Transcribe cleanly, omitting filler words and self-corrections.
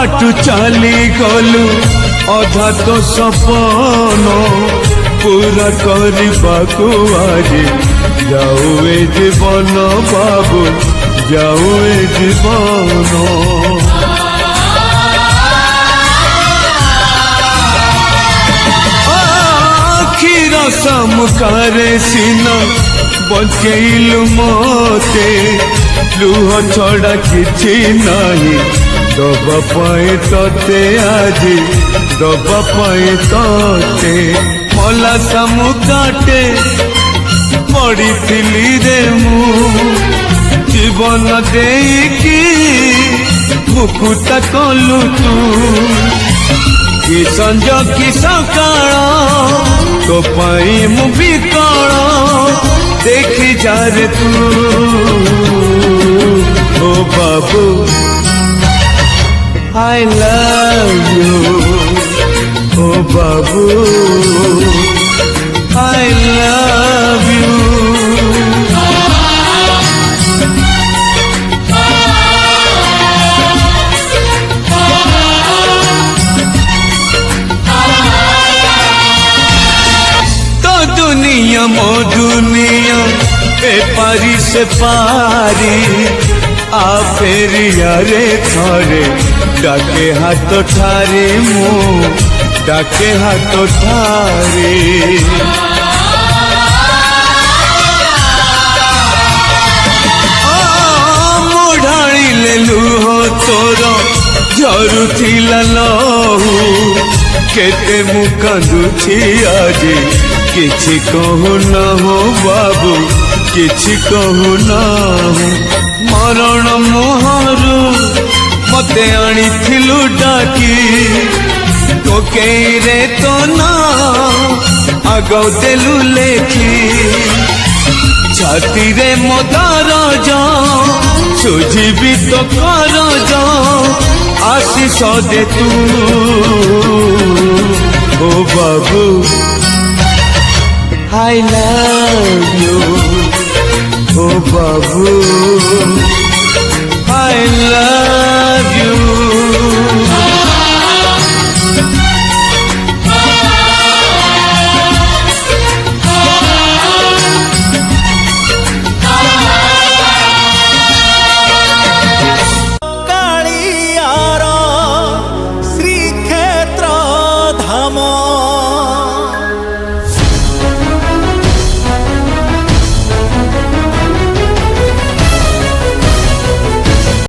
बाटू चली गलु अधा तो सपन पूरा करबाकू आजे जाऊ ए जीवन बाबू जाऊ ए जीवन आखिर समुखारे सीना बचैलु मते लुह छड़ा किछि नाही दबा पाए तते आजी दबा पाए तते मला समुकाटे पड़ी थिली रे मु जीवन देकी मुकुटा कलु तू कि संज कि सकाळ तो पाई मु बिकळ देखी जा रे तू ओ बाबू I love you oh babu I love you तो दुनिया मो दुनिया ए पारी से पारी आ फेरिया रे थरे डाके हाथ ठारे मो डाके हाथ ठारे मुढ़ाड़ी ले लुह तोर झरुथिला लहू केते मु कांदुछि आजी किछि कहू न हो बाबू किछि कहू न हो मरण मुहरु मते आनी थिलु डाकी तोके रे तो ना आगौ देलु लेखी छाती रे मोदार जा सुझीबी तो कर जा आशीष दे तू ओ बाबू I love you oh Babu I love you